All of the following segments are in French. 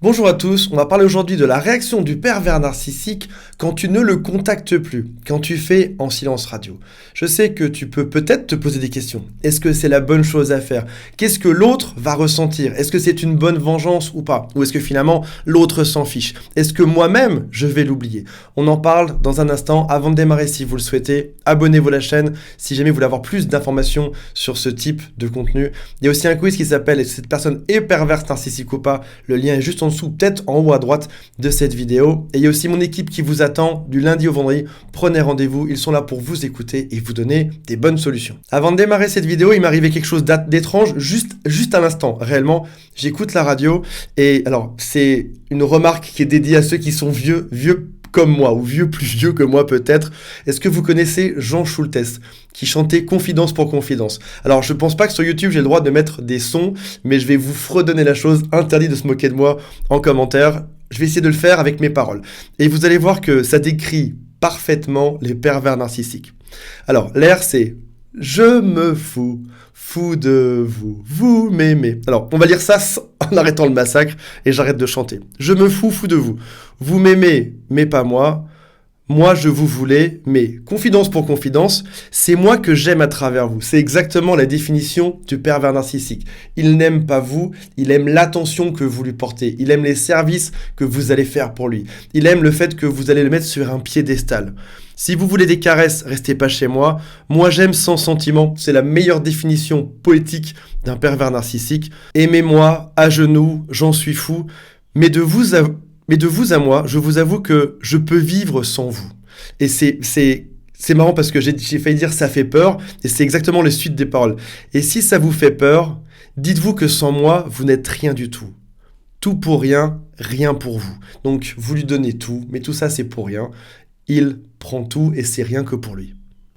Bonjour à tous, on va parler aujourd'hui de la réaction du pervers narcissique quand tu ne le contactes plus, quand tu fais en silence radio. Je sais que tu peux peut-être te poser des questions. Est-ce que c'est la bonne chose à faire? Qu'est-ce que l'autre va ressentir? Est-ce que c'est une bonne vengeance ou pas? Ou est-ce que finalement l'autre s'en fiche? Est-ce que moi-même je vais l'oublier? On en parle dans un instant. Avant de démarrer, si vous le souhaitez, abonnez-vous à la chaîne si jamais vous voulez avoir plus d'informations sur ce type de contenu. Il y a aussi un quiz qui s'appelle "Est-ce que cette personne est perverse narcissique ou pas?" Le lien est juste en dessous, peut-être en haut à droite de cette vidéo. Et il y a aussi mon équipe qui vous attend du lundi au vendredi. Prenez rendez-vous, ils sont là pour vous écouter et vous donner des bonnes solutions. Avant de démarrer cette vidéo, il m'est arrivé quelque chose d'étrange juste à l'instant. Réellement, j'écoute la radio et alors c'est une remarque qui est dédiée à ceux qui sont vieux comme moi, ou plus vieux que moi peut-être. Est-ce que vous connaissez Jean Schultes, qui chantait Confidence pour Confidence? Alors, je pense pas que sur YouTube, j'ai le droit de mettre des sons, mais je vais vous fredonner la chose, interdit de se moquer de moi en commentaire. Je vais essayer de le faire avec mes paroles. Et vous allez voir que ça décrit parfaitement les pervers narcissiques. Alors, l'air, c'est « Je me fous de vous, vous m'aimez ». Alors, on va lire ça en arrêtant le massacre et j'arrête de chanter. « Je me fous de vous, vous m'aimez, mais pas moi. Moi, je vous voulais, mais confidence pour confidence, c'est moi que j'aime à travers vous. » C'est exactement la définition du pervers narcissique. Il n'aime pas vous, il aime l'attention que vous lui portez. Il aime les services que vous allez faire pour lui. Il aime le fait que vous allez le mettre sur un piédestal. Si vous voulez des caresses, restez pas chez moi. Moi, j'aime sans sentiment. C'est la meilleure définition poétique d'un pervers narcissique. Aimez-moi, à genoux, j'en suis fou. Mais de vous à moi, je vous avoue que je peux vivre sans vous. Et c'est marrant parce que j'ai failli dire ça fait peur, et c'est exactement la suite des paroles. Et si ça vous fait peur, dites-vous que sans moi, vous n'êtes rien du tout. Tout pour rien, rien pour vous. Donc vous lui donnez tout, mais tout ça c'est pour rien. Il prend tout et c'est rien que pour lui.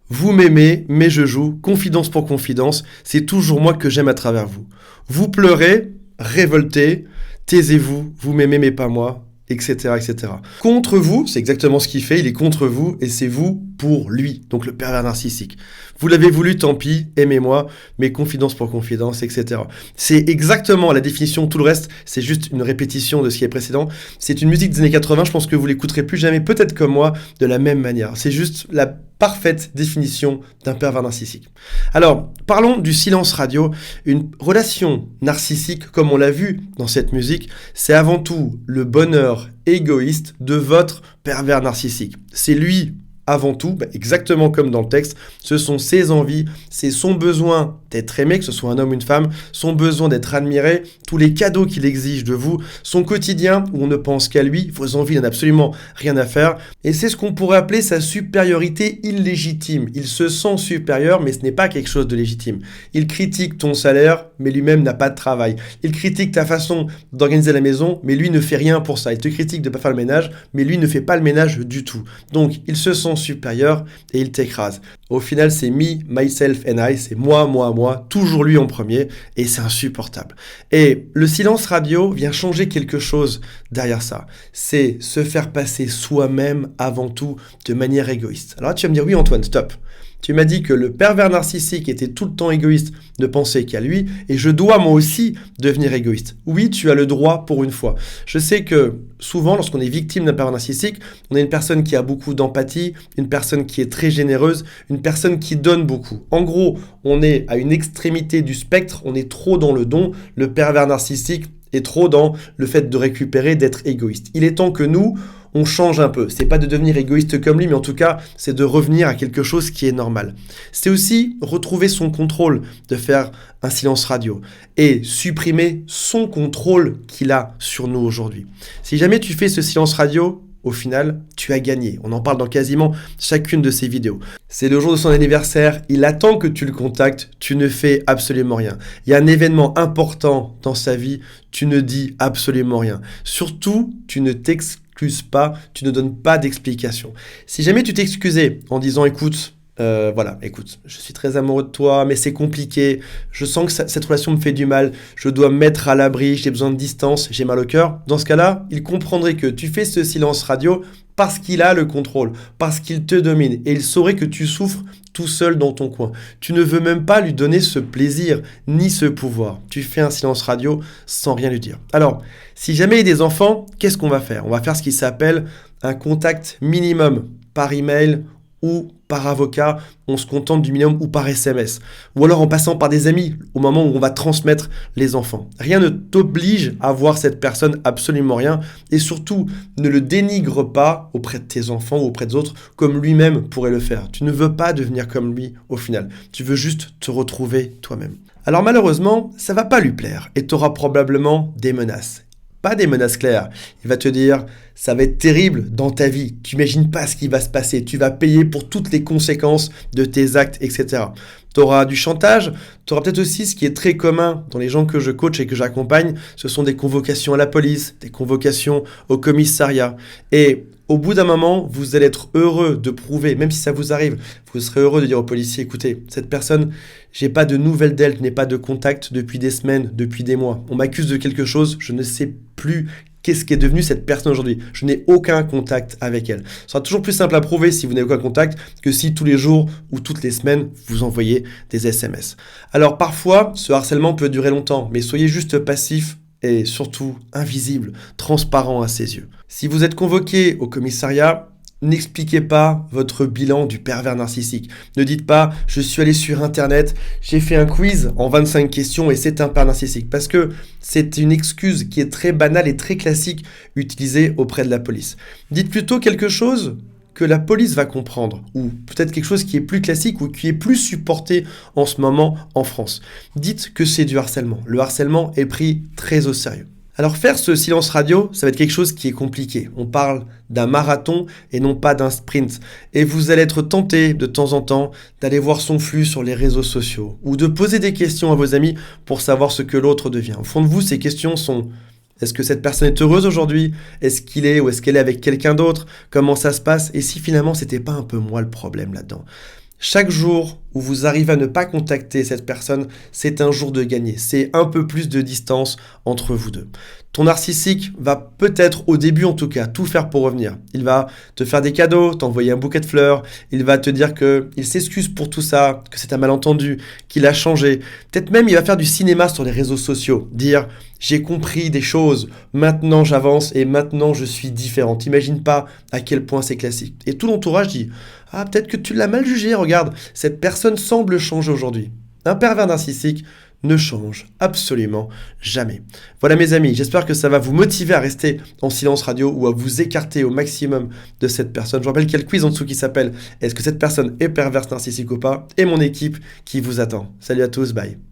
Vous m'aimez, mais je joue, confidence pour confidence, c'est toujours moi que j'aime à travers vous. Vous pleurez, révoltez, taisez-vous, vous m'aimez mais pas moi, etc., etc. Contre vous, c'est exactement ce qu'il fait, il est contre vous et c'est vous pour lui, donc le pervers narcissique. Vous l'avez voulu, tant pis, aimez-moi, mais confidence pour confidence, etc. C'est exactement la définition, tout le reste, c'est juste une répétition de ce qui est précédent. C'est une musique des années 80, je pense que vous l'écouterez plus jamais, peut-être comme moi, de la même manière. C'est juste la parfaite définition d'un pervers narcissique. Alors, parlons du silence radio. Une relation narcissique, comme on l'a vu dans cette musique, c'est avant tout le bonheur égoïste de votre pervers narcissique. C'est lui avant tout, exactement comme dans le texte, ce sont ses envies, c'est son besoin d'être aimé, que ce soit un homme ou une femme, son besoin d'être admiré, tous les cadeaux qu'il exige de vous, son quotidien où on ne pense qu'à lui, vos envies n'ont absolument rien à faire, et c'est ce qu'on pourrait appeler sa supériorité illégitime. Il se sent supérieur, mais ce n'est pas quelque chose de légitime. Il critique ton salaire, mais lui-même n'a pas de travail. Il critique ta façon d'organiser la maison, mais lui ne fait rien pour ça. Il te critique de ne pas faire le ménage, mais lui ne fait pas le ménage du tout. Donc, il se sent supérieur et il t'écrase. Au final, c'est me, myself and I, c'est moi, toujours lui en premier, et c'est insupportable. Et le silence radio vient changer quelque chose derrière ça. C'est se faire passer soi-même avant tout de manière égoïste. Alors là, tu vas me dire, oui Antoine, stop. Tu m'as dit que le pervers narcissique était tout le temps égoïste, ne penser qu'à lui, et je dois moi aussi devenir égoïste. Oui, tu as le droit pour une fois. Je sais que souvent, lorsqu'on est victime d'un pervers narcissique, on est une personne qui a beaucoup d'empathie, une personne qui est très généreuse, une personne qui donne beaucoup. En gros, on est à une extrémité du spectre, on est trop dans le don, le pervers narcissique est trop dans le fait de récupérer, d'être égoïste. Il est temps que nous, on change un peu. C'est pas de devenir égoïste comme lui, mais en tout cas, c'est de revenir à quelque chose qui est normal. C'est aussi retrouver son contrôle, de faire un silence radio et supprimer son contrôle qu'il a sur nous aujourd'hui. Si jamais tu fais ce silence radio, au final, tu as gagné. On en parle dans quasiment chacune de ces vidéos. C'est le jour de son anniversaire, il attend que tu le contactes, tu ne fais absolument rien. Il y a un événement important dans sa vie, tu ne dis absolument rien. Surtout, tu ne t'excuses pas, tu ne donnes pas d'explication. Si jamais tu t'excusais en disant « Écoute, Voilà, écoute, je suis très amoureux de toi, mais c'est compliqué. Je sens que cette relation me fait du mal. Je dois me mettre à l'abri, j'ai besoin de distance, j'ai mal au cœur. Dans ce cas-là, il comprendrait que tu fais ce silence radio parce qu'il a le contrôle, parce qu'il te domine. Et il saurait que tu souffres tout seul dans ton coin. Tu ne veux même pas lui donner ce plaisir, ni ce pouvoir. Tu fais un silence radio sans rien lui dire. Alors, si jamais il y a des enfants, qu'est-ce qu'on va faire? On va faire ce qui s'appelle un contact minimum par email ou par avocat, on se contente du minimum ou par SMS. Ou alors en passant par des amis au moment où on va transmettre les enfants. Rien ne t'oblige à voir cette personne, absolument rien. Et surtout, ne le dénigre pas auprès de tes enfants ou auprès des autres comme lui-même pourrait le faire. Tu ne veux pas devenir comme lui au final. Tu veux juste te retrouver toi-même. Alors malheureusement, ça va pas lui plaire et tu auras probablement des menaces. Pas des menaces claires. Il va te dire, ça va être terrible dans ta vie. Tu n'imagines pas ce qui va se passer. Tu vas payer pour toutes les conséquences de tes actes, etc. Tu auras du chantage. Tu auras peut-être aussi ce qui est très commun dans les gens que je coach et que j'accompagne. Ce sont des convocations à la police, des convocations au commissariat. Et au bout d'un moment, vous allez être heureux de prouver, même si ça vous arrive, vous serez heureux de dire au policier, écoutez, cette personne, j'ai pas de nouvelles d'elle, je n'ai pas de contact depuis des semaines, depuis des mois. On m'accuse de quelque chose, je ne sais plus qu'est-ce qui est devenu cette personne aujourd'hui. Je n'ai aucun contact avec elle. Ce sera toujours plus simple à prouver si vous n'avez aucun contact que si tous les jours ou toutes les semaines, vous envoyez des SMS. Alors parfois, ce harcèlement peut durer longtemps, mais soyez juste passif et surtout invisible, transparent à ses yeux. Si vous êtes convoqué au commissariat, n'expliquez pas votre bilan du pervers narcissique. Ne dites pas « je suis allé sur internet, j'ai fait un quiz en 25 questions et c'est un pervers narcissique » parce que c'est une excuse qui est très banale et très classique utilisée auprès de la police. Dites plutôt quelque chose que la police va comprendre, ou peut-être quelque chose qui est plus classique ou qui est plus supporté en ce moment en France. Dites que c'est du harcèlement. Le harcèlement est pris très au sérieux. Alors faire ce silence radio, ça va être quelque chose qui est compliqué. On parle d'un marathon et non pas d'un sprint. Et vous allez être tenté de temps en temps d'aller voir son flux sur les réseaux sociaux ou de poser des questions à vos amis pour savoir ce que l'autre devient. Au fond de vous, ces questions sont: est-ce que cette personne est heureuse aujourd'hui? Est-ce qu'il est ou est-ce qu'elle est avec quelqu'un d'autre? Comment ça se passe? Et si finalement c'était pas un peu moi le problème là-dedans? Chaque jour où vous arrivez à ne pas contacter cette personne, c'est un jour de gagné. C'est un peu plus de distance entre vous deux. Ton narcissique va peut-être, au début en tout cas, tout faire pour revenir. Il va te faire des cadeaux, t'envoyer un bouquet de fleurs, il va te dire qu'il s'excuse pour tout ça, que c'est un malentendu, qu'il a changé. Peut-être même il va faire du cinéma sur les réseaux sociaux, dire « j'ai compris des choses, maintenant j'avance et maintenant je suis différent ». T'imagines pas à quel point c'est classique. Et tout l'entourage dit « ah, peut-être que tu l'as mal jugé, regarde, cette personne semble changer aujourd'hui ». Un pervers narcissique ne change absolument jamais. Voilà mes amis, j'espère que ça va vous motiver à rester en silence radio ou à vous écarter au maximum de cette personne. Je vous rappelle qu'il y a le quiz en dessous qui s'appelle « Est-ce que cette personne est perverse narcissique ou pas ?» et mon équipe qui vous attend. Salut à tous, bye.